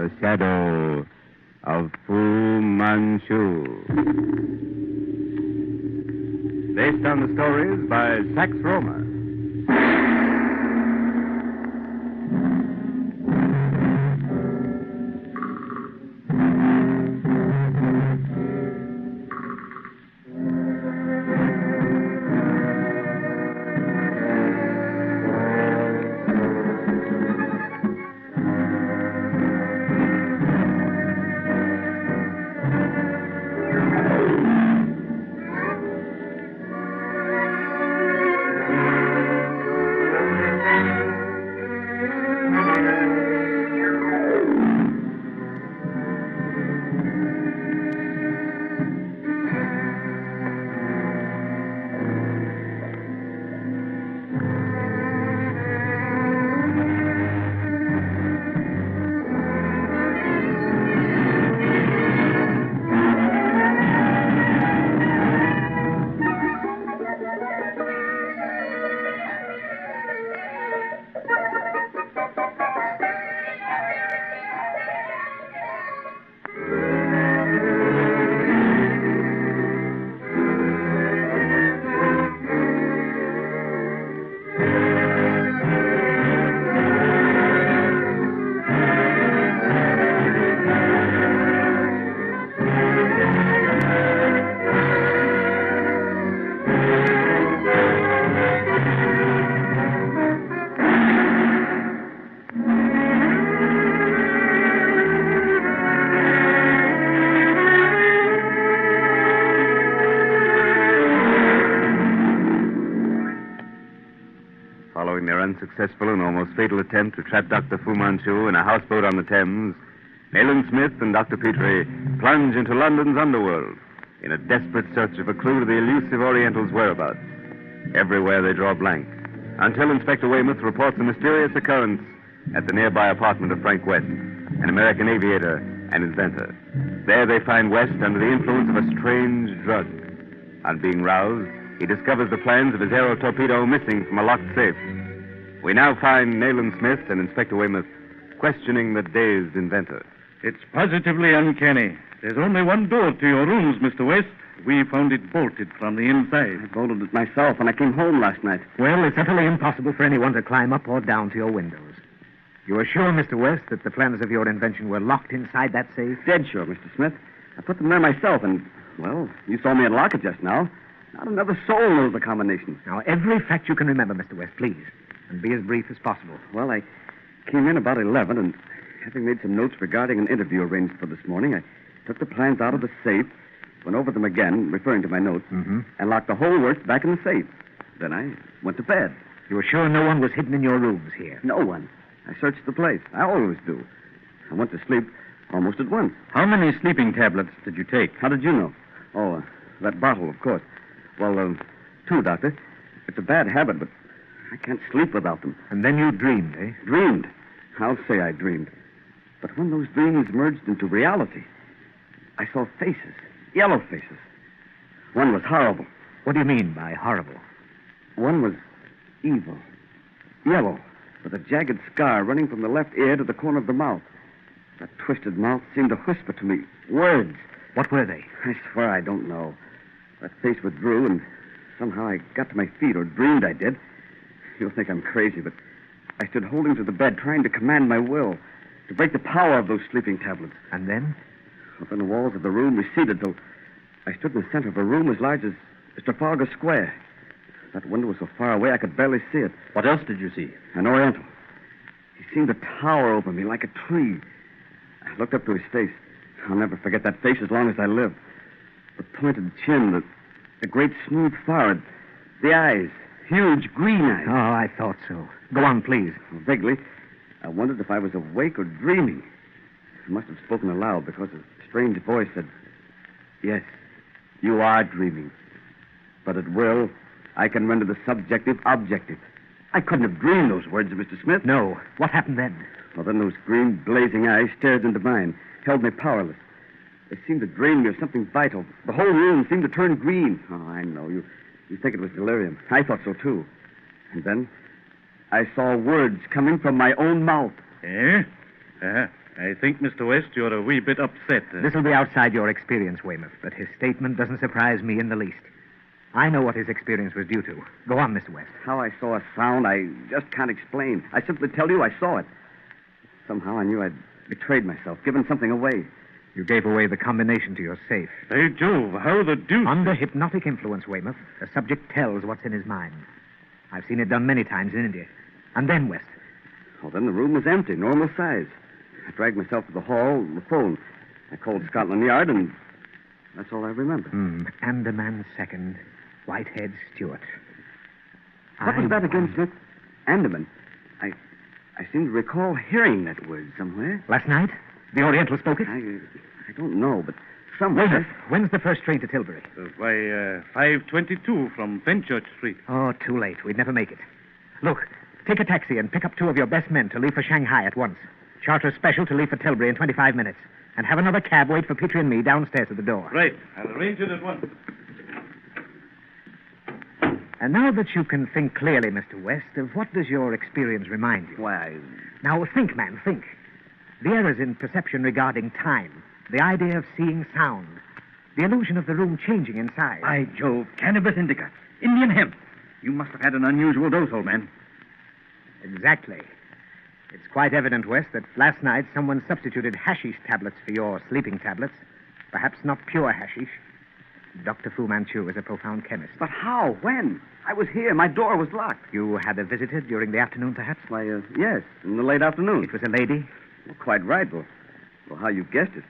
The Shadow of Fu Manchu. Based on the stories by Sax Rohmer. Following their unsuccessful and almost fatal attempt to trap Dr. Fu Manchu in a houseboat on the Thames, Nayland Smith and Dr. Petrie plunge into London's underworld in a desperate search of a clue to the elusive Oriental's whereabouts. Everywhere they draw blank, until Inspector Weymouth reports a mysterious occurrence at the nearby apartment of Frank West, an American aviator and inventor. There they find West under the influence of a strange drug. On being roused, he discovers the plans of his aero torpedo missing from a locked safe. We now find Nayland Smith and Inspector Weymouth questioning the dazed inventor. It's positively uncanny. There's only one door to your rooms, Mr. West. We found it bolted from the inside. I bolted it myself when I came home last night. Well, it's utterly impossible for anyone to climb up or down to your windows. You are sure, Mr. West, that the plans of your invention were locked inside that safe? Dead sure, Mr. Smith. I put them there myself, and, well, you saw me unlock it just now. Not another soul knows the combination. Now, every fact you can remember, Mr. West, please, and be as brief as possible. Well, I came in about 11, and having made some notes regarding an interview arranged for this morning, I took the plans out of the safe, went over them again, referring to my notes, and locked the whole works back in the safe. Then I went to bed. You were sure no one was hidden in your rooms here? No one. I searched the place. I always do. I went to sleep almost at once. How many sleeping tablets did you take? How did you know? Oh, that bottle, of course. Well, 2, Doctor. It's a bad habit, but I can't sleep without them. And then you dreamed, eh? Dreamed? I'll say I dreamed. But when those dreams merged into reality, I saw faces, yellow faces. One was horrible. What do you mean by horrible? One was evil, yellow, with a jagged scar running from the left ear to the corner of the mouth. That twisted mouth seemed to whisper to me words. What were they? I swear I don't know. That face withdrew, and somehow I got to my feet, or dreamed I did. You'll think I'm crazy, but I stood holding to the bed, trying to command my will, to break the power of those sleeping tablets. And then? Up in the walls of the room receded till I stood in the center of a room as large as Trafalgar Square. That window was so far away I could barely see it. What else did you see? An Oriental. He seemed to tower over me like a tree. I looked up to his face. I'll never forget that face as long as I live. The pointed chin, the great smooth forehead, the eyes, huge green eyes. Oh, I thought so. Go on, please. Vaguely, I wondered if I was awake or dreaming. I must have spoken aloud because a strange voice said, "Yes, you are dreaming. But at will, I can render the subjective objective." I couldn't have dreamed those words, Mr. Smith. No. What happened then? Well, then those green, blazing eyes stared into mine, held me powerless. They seemed to drain me of something vital. The whole room seemed to turn green. Oh, I know. You think it was delirium. I thought so, too. And then I saw words coming from my own mouth. Eh? I think, Mr. West, you're a wee bit upset. This will be outside your experience, Weymouth, but his statement doesn't surprise me in the least. I know what his experience was due to. Go on, Mr. West. How I saw a sound, I just can't explain. I simply tell you I saw it. Somehow I knew I'd betrayed myself, given something away. You gave away the combination to your safe. Hey, Jove, how the deuce... Under hypnotic influence, Weymouth, the subject tells what's in his mind. I've seen it done many times in India. And then, West. Well, then the room was empty, normal size. I dragged myself to the hall, the phone. I called Scotland Yard, and that's all I remember. Andaman second, Whitehead Stewart. What was that again, Smith? Andaman. I seem to recall hearing that word somewhere. Last night? The Oriental spoke it? I don't know, but somewhere. Weymouth, when's the first train to Tilbury? By 5:22 from Fenchurch Street. Oh, too late. We'd never make it. Look, take a taxi and pick up 2 of your best men to leave for Shanghai at once. Charter a special to leave for Tilbury in 25 minutes. And have another cab wait for Petrie and me downstairs at the door. Right. I'll arrange it at once. And now that you can think clearly, Mr. West, of what does your experience remind you? Why, Now, think, man, think. The errors in perception regarding time, the idea of seeing sound, the illusion of the room changing in size. By Jove, cannabis indica. Indian hemp. You must have had an unusual dose, old man. Exactly. It's quite evident, West, that last night someone substituted hashish tablets for your sleeping tablets. Perhaps not pure hashish. Dr. Fu Manchu is a profound chemist. but how? When? I was here. My door was locked. You had a visitor during the afternoon, perhaps? Why, yes, in the late afternoon. It was a lady? Well, quite right. Well, how you guessed it.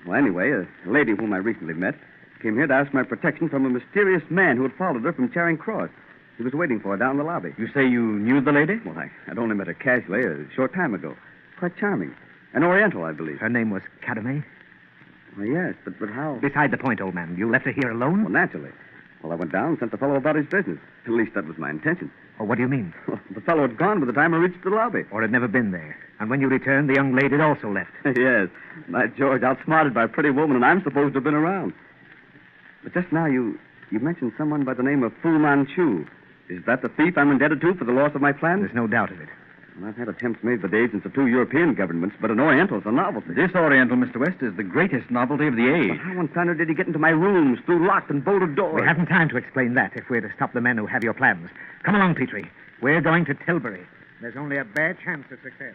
Well, anyway, a lady whom I recently met came here to ask my protection from a mysterious man who had followed her from Charing Cross. He was waiting for her down the lobby. You say you knew the lady? Well, I'd only met her casually a short time ago. Quite charming. An Oriental, I believe. Her name was Kadame? Well, yes, but how? Beside the point, old man. You left her here alone? Well, naturally. Well, I went down and sent the fellow about his business. At least that was my intention. Or what do you mean? Well, the fellow had gone by the time I reached the lobby. Or had never been there. And when you returned, the young lady had also left. Yes. By George, outsmarted by a pretty woman, and I'm supposed to have been around. But just now, you mentioned someone by the name of Fu Manchu. Is that the thief I'm indebted to for the loss of my plans? There's no doubt of it. Well, I've had attempts made by the agents of 2 European governments, but an Oriental's a novelty. This Oriental, Mr. West, is the greatest novelty of the But age. how in thunder did he get into my rooms through locked and bolted doors? We haven't time to explain that if we're to stop the men who have your plans. Come along, Petrie. We're going to Tilbury. There's only a bare chance of success.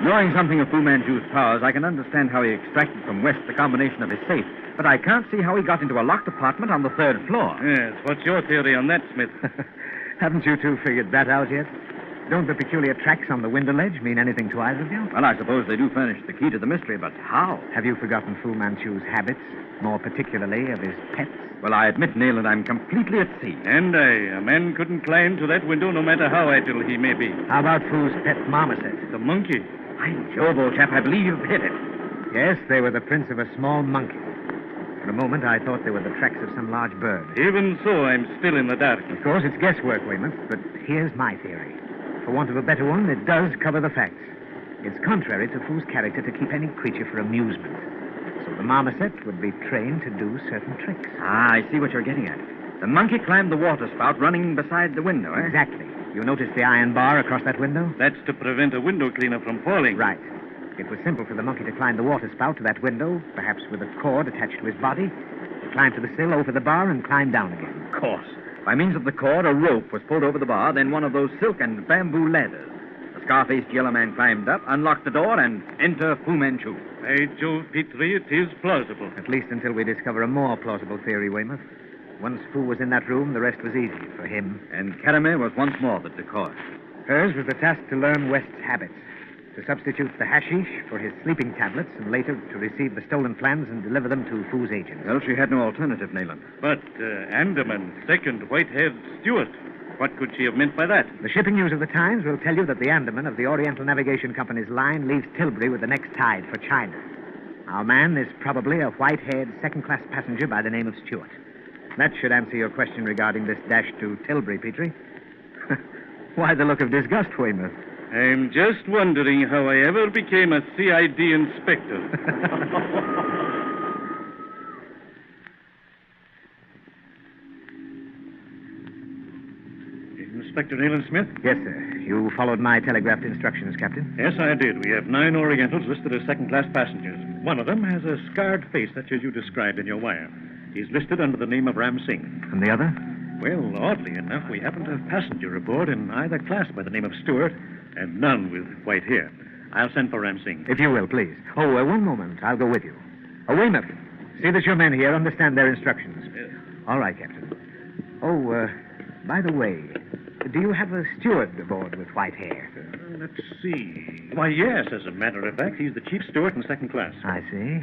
Knowing something of Fu Manchu's powers, I can understand how he extracted from West the combination of his safe. But I can't see how he got into a locked apartment on the 3rd floor. Yes, what's your theory on that, Smith? Haven't you two figured that out yet? Don't the peculiar tracks on the window ledge mean anything to either of you? Well, I suppose they do furnish the key to the mystery, but how? Have you forgotten Fu Manchu's habits, more particularly of his pets? Well, I admit, Nayland, I'm completely at sea. And a man couldn't climb to that window no matter how agile he may be. How about Fu's pet marmoset? The monkey. By Jove, old chap, I believe you've hit it. Yes, they were the prints of a small monkey. For a moment, I thought they were the tracks of some large bird. Even so, I'm still in the dark. Of course, it's guesswork, Weymouth, but here's my theory. For want of a better one, it does cover the facts. It's contrary to Fu's character to keep any creature for amusement. So the marmoset would be trained to do certain tricks. Ah, I see what you're getting at. The monkey climbed the water spout running beside the window, eh? Exactly. You notice the iron bar across that window? That's to prevent a window cleaner from falling. Right. It was simple for the monkey to climb the water spout to that window, perhaps with a cord attached to his body, to climb to the sill over the bar and climb down again. Of course. By means of the cord, a rope was pulled over the bar, then one of those silk and bamboo ladders. The scar-faced yellow man climbed up, unlocked the door, and enter Fu Manchu. By Jove, Petrie, it is plausible. At least until we discover a more plausible theory, Weymouth. Once Fu was in that room, the rest was easy for him. And Kadame was once more the decoy. Hers was the task to learn West's habits, to substitute the hashish for his sleeping tablets, and later to receive the stolen plans and deliver them to Fu's agents. Well, she had no alternative, Nayland. But Andaman, second, white-haired Stewart. What could she have meant by that? The shipping news of the Times will tell you that the Andaman of the Oriental Navigation Company's line leaves Tilbury with the next tide for China. Our man is probably a white-haired second-class passenger by the name of Stewart. That should answer your question regarding this dash to Tilbury, Petrie. Why the look of disgust, Weymouth? I'm just wondering how I ever became a CID inspector. Inspector Nayland Smith? Yes, sir. You followed my telegraphed instructions, Captain. Yes, I did. We have 9 Orientals listed as second-class passengers. One of them has a scarred face, such as you described in your wire. He's listed under the name of Ram Singh. And the other? Well, oddly enough, we happen to have passenger aboard in either class by the name of Stewart and none with white hair. I'll send for Ram Singh. If you will, please. Oh, one moment. I'll go with you. Weymouth, see that your men here understand their instructions. Yes. All right, Captain. Oh, by the way, do you have a steward aboard with white hair? Let's see. Why, yes, as a matter of fact, he's the chief steward in second class. I see.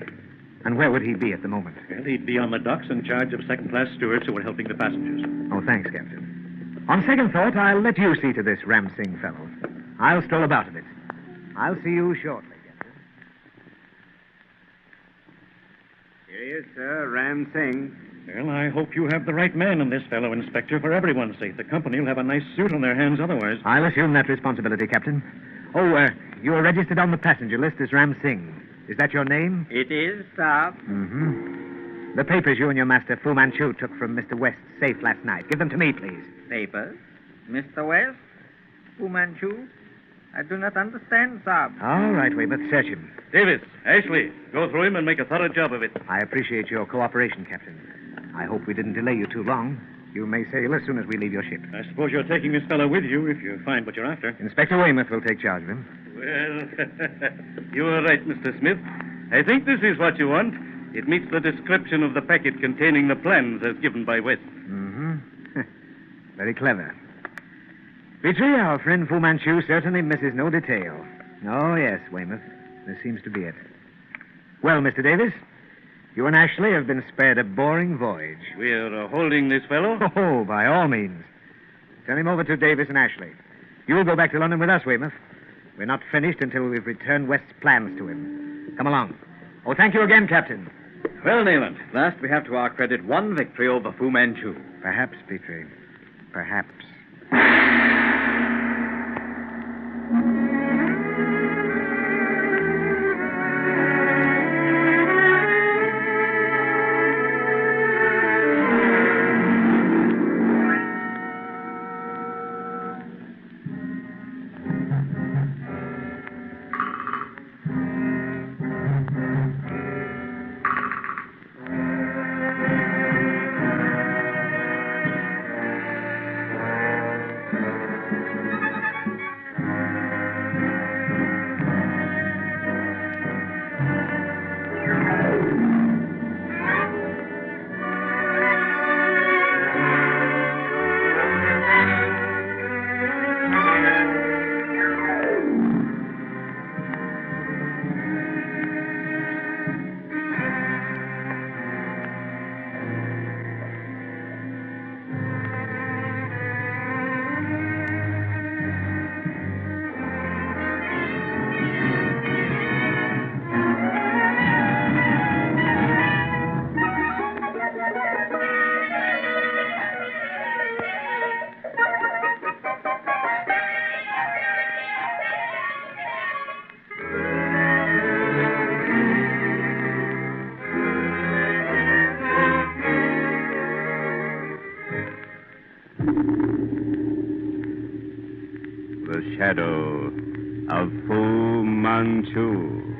And where would he be at the moment? Well, he'd be on the docks in charge of second-class stewards who are helping the passengers. Oh, thanks, Captain. On second thought, I'll let you see to this Ram Singh fellow. I'll stroll about a bit. I'll see you shortly, Captain. Here he is, sir, Ram Singh. Well, I hope you have the right man in this fellow, Inspector, for everyone's sake. The company will have a nice suit on their hands otherwise. I'll assume that responsibility, Captain. Oh, you are registered on the passenger list as Ram Singh. Is that your name? It is, sir. Mm-hmm. The papers you and your master, Fu Manchu, took from Mr. West's safe last night. Give them to me, please. Papers? Mr. West? Fu Manchu? I do not understand, sir. All right, Weymouth, search him. Davis, Ashley, go through him and make a thorough job of it. I appreciate your cooperation, Captain. I hope we didn't delay you too long. You may sail as soon as we leave your ship. I suppose you're taking this fellow with you if you find what you're after. Inspector Weymouth will take charge of him. Well, you are right, Mr. Smith. I think this is what you want. It meets the description of the packet containing the plans as given by West. Mm-hmm. Very clever. Petrie, our friend Fu Manchu certainly misses no detail. Oh, yes, Weymouth. This seems to be it. Well, Mr. Davis, you and Ashley have been spared a boring voyage. We're holding this fellow? Oh, by all means. Turn him over to Davis and Ashley. You'll go back to London with us, Weymouth. We're not finished until we've returned West's plans to him. Come along. Oh, thank you again, Captain. Well, Nayland, at last we have to our credit one victory over Fu Manchu. Perhaps, Petrie. Perhaps. The Shadow of Fu Manchu.